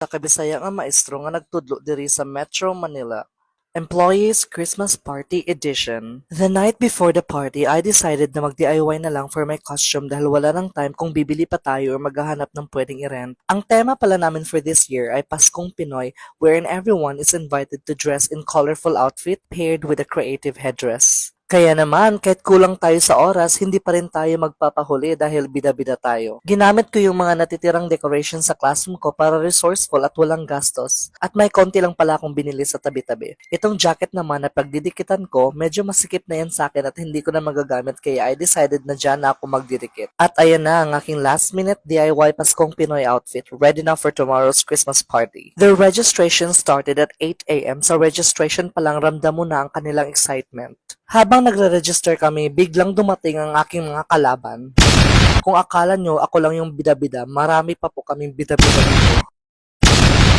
Sa Kabisaya nga maestro nga nagtudlo diri sa Metro Manila. Employees Christmas Party Edition. The night before the party, I decided na mag-DIY na lang for my costume dahil wala nang time kung bibili pa tayo or maghahanap ng pwedeng i-rent. Ang tema pala namin for this year ay Paskong Pinoy, wherein everyone is invited to dress in colorful outfit paired with a creative headdress. Kaya naman, kahit kulang tayo sa oras, hindi pa rin tayo magpapahuli dahil bida-bida tayo. Ginamit ko yung mga natitirang decorations sa classroom ko para resourceful at walang gastos. At may konti lang pala akong binili sa tabi-tabi. Itong jacket naman na pagdidikitan ko, medyo masikip na yan sa akin at hindi ko na magagamit kaya I decided na dyan na ako magdidikit. At ayan na ang aking last minute DIY Paskong Pinoy outfit, ready na for tomorrow's Christmas party. The registration started at 8 a.m. Sa registration pa lang ramdam mo na ang kanilang excitement. Habang nagre-register kami, biglang dumating ang aking mga kalaban. Kung akala nyo ako lang yung bida-bida, marami pa po kaming bida-bida dito.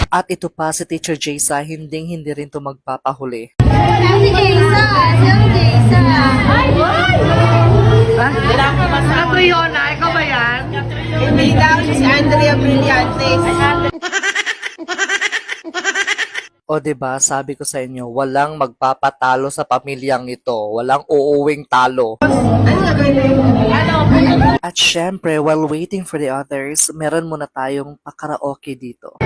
At ito pa si Teacher Jaysa, hindi rin to magpapahuli. Si Jaysa! Siyang Jaysa! Catriona, ikaw ba yan? Hindi daw siya si Andrea Brillantes. O diba, sabi ko sa inyo, walang magpapatalo sa pamilyang ito. Walang uuwing talo. At syempre, while waiting for the others, meron muna tayong pakaraoke dito.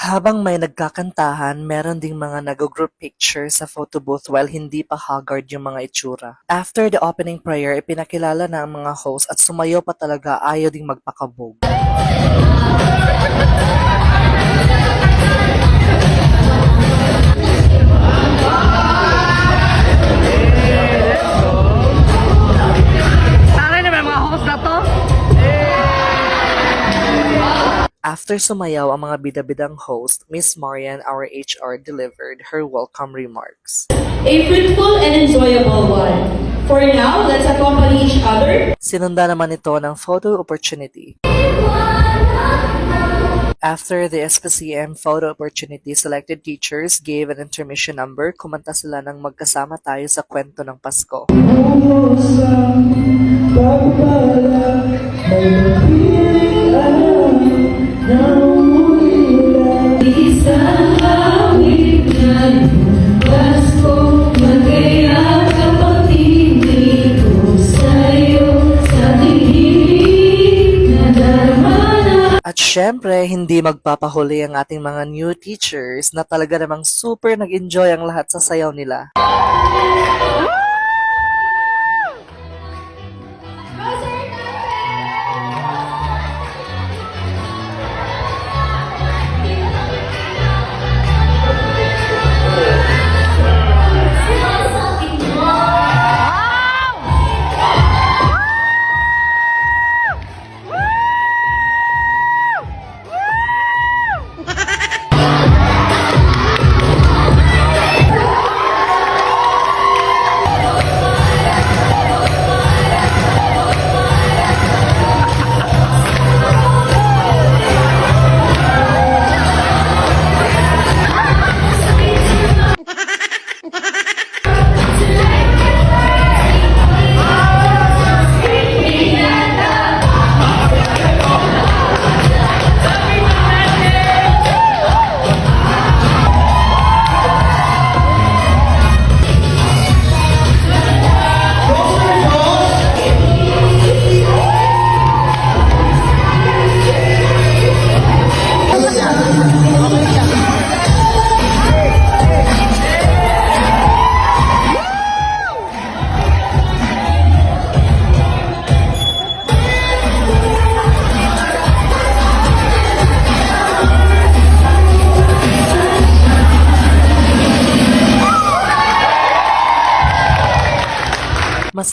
Habang may nagkakantahan, meron ding mga nag-group picture sa photo booth while hindi pa haggard yung mga itsura. After the opening prayer, ipinakilala na ang mga host at sumayo pa talaga, ayaw ding magpakabog. Tara na mga host na to! After sumayaw ang mga bida-bidang host, Miss Marian, our HR, delivered her welcome remarks. A fruitful and enjoyable one. For now, let's accompany each other. Sinunda naman ito ng photo opportunity. After the SPCM photo opportunity, selected teachers gave an intermission number. Kumanta sila ng magkasama tayo sa kwento ng Pasko. At syempre, hindi magpapahuli ang ating mga new teachers na talaga namang super nag-enjoy ang lahat sa sayaw nila.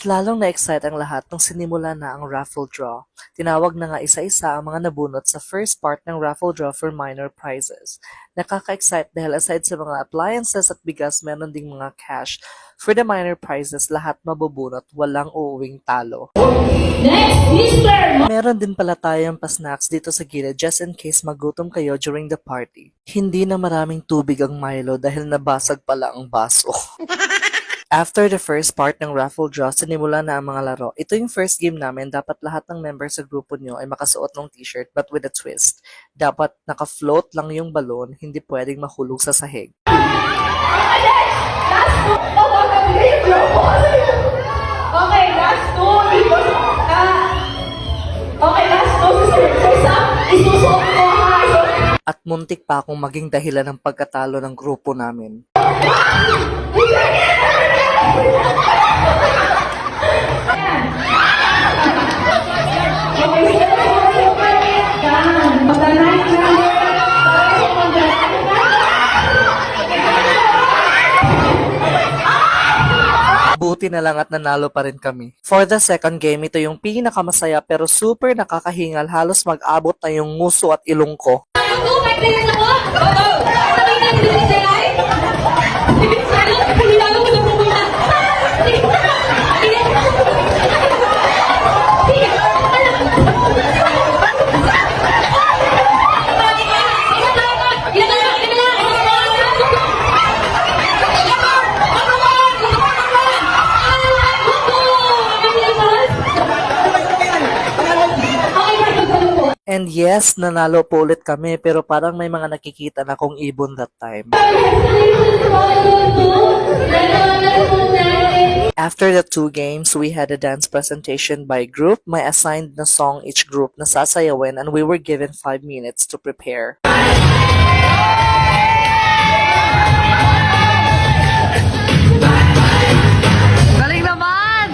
Mas lalong na-excite ang lahat nung sinimula na ang raffle draw. Tinawag na nga isa-isa ang mga nabunot sa first part ng raffle draw for minor prizes. Nakaka-excite dahil aside sa mga appliances at bigas, meron ding mga cash. For the minor prizes, lahat mabubunot, walang uuwing talo. Next, Mr. Meron din pala tayong pa-snacks dito sa gilid just in case magutom kayo during the party. Hindi na maraming tubig ang Milo dahil nabasag pala ang baso. After the first part ng raffle draw, sinimula na ang mga laro. Ito yung first game namin. Dapat lahat ng members sa grupo nyo ay makasuot ng t-shirt but with a twist. Dapat naka-float lang yung balon, hindi pwedeng mahulog sa sahig. Okay, last two. Okay, last two. So, Sam, isusuot ko ha. At muntik pa akong maging dahilan ng pagkatalo ng grupo namin. Buti na lang at nanalo pa rin kami. For the second game, ito yung pinakamasaya pero super nakakahingal. Halos mag-abot na yung nguso at ilong ko. Ako, may players ako? Sabay na dito sa live? Sana, hindi na ako magpupunta. Sige. Sige. And yes, nanalo po ulit kami pero parang may mga nakikita na kong ibon that time. After the 2 games, we had a dance presentation by group. May assigned na song each group na sasayawin and we were given 5 minutes to prepare. Galing naman!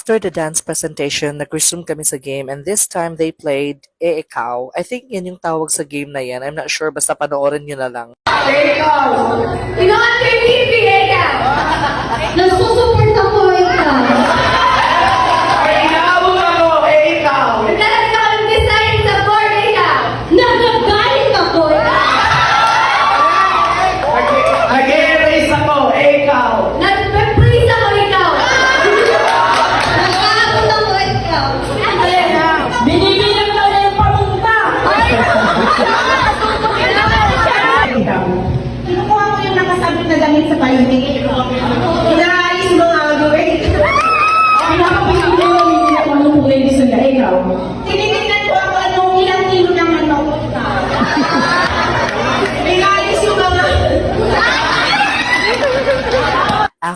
After the dance presentation, nag-resume kami sa game and this time they played Ikaw. I think yan yung tawag sa game na yan. I'm not sure, basta panoorin nyo na lang. Pinoon kay Bibi, Eka! Nagsusuport ako, Eka! Nagkaroon ako ng design sa board, Eka! Nagagalit ako, Eka! Nag-erase ako, ikaw. Nag-freeze ako, ikaw! Nagkakabot ako, ikaw! Binibilang na yung pamunta.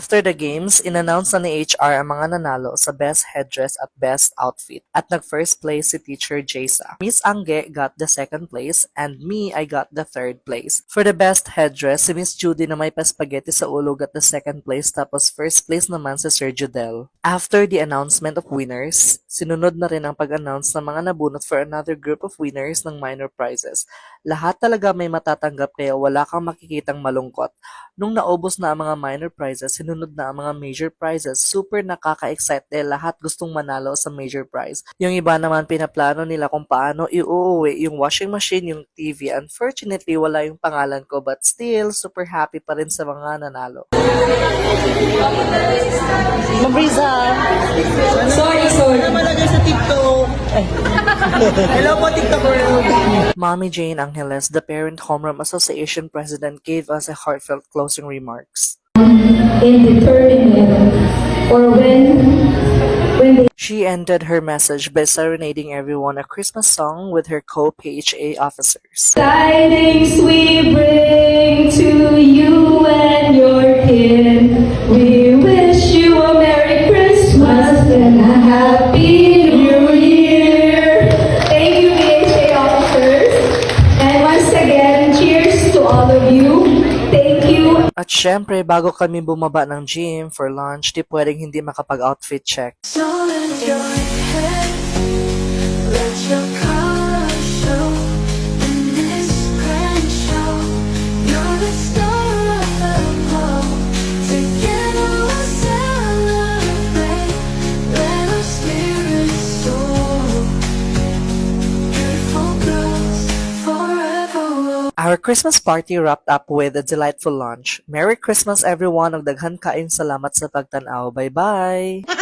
After the games, in-announce na ni HR ang mga nanalo sa Best Headdress at Best Outfit. At nag-first place si Teacher Jaysa. Miss Angge got the second place and me, I got the third place. For the Best Headdress, si Miss Judy na may pa-spaghetti sa ulo got the second place tapos first place naman si Sir Judel. After the announcement of winners, sinunod na rin ang pag-announce ng mga nabunot for another group of winners ng minor prizes. Lahat talaga may matatanggap kaya wala kang makikitang malungkot. Nung naubos na ang mga minor prizes, sinunod na ang mga major prizes. Super nakaka-excite dahil lahat gustong manalo sa major prize. Yung iba naman pinaplano nila kung paano iuuwi yung washing machine, yung TV. Unfortunately, wala yung pangalan ko but still, super happy pa rin sa mga nanalo. Mabrisa. Sorry. Malagay sa TikTok. Hello po, TikToker. Mommy Jane Angeles, the Parent Homeroom Association president, gave us a heartfelt closing remarks. In determining or when they She ended her message by serenading everyone a Christmas song with her co-PHA officers. tidings we bring to you and your kin. We wish you a Merry Christmas and a Happy New Year. Thank you, VHA officers. And once again, cheers to all of you. Thank you. At syempre, bago kami bumaba ng gym for lunch, di pwedeng hindi makapag-outfit check. So let your head, let your colors show in this grand show. You're the star of the glow. Together we'll celebrate. Let our spirits soar. Beautiful girls forever will. Our Christmas party wrapped up with a delightful lunch. Merry Christmas everyone! Ug daghang kaayong salamat sa pagtanaw. Bye-bye!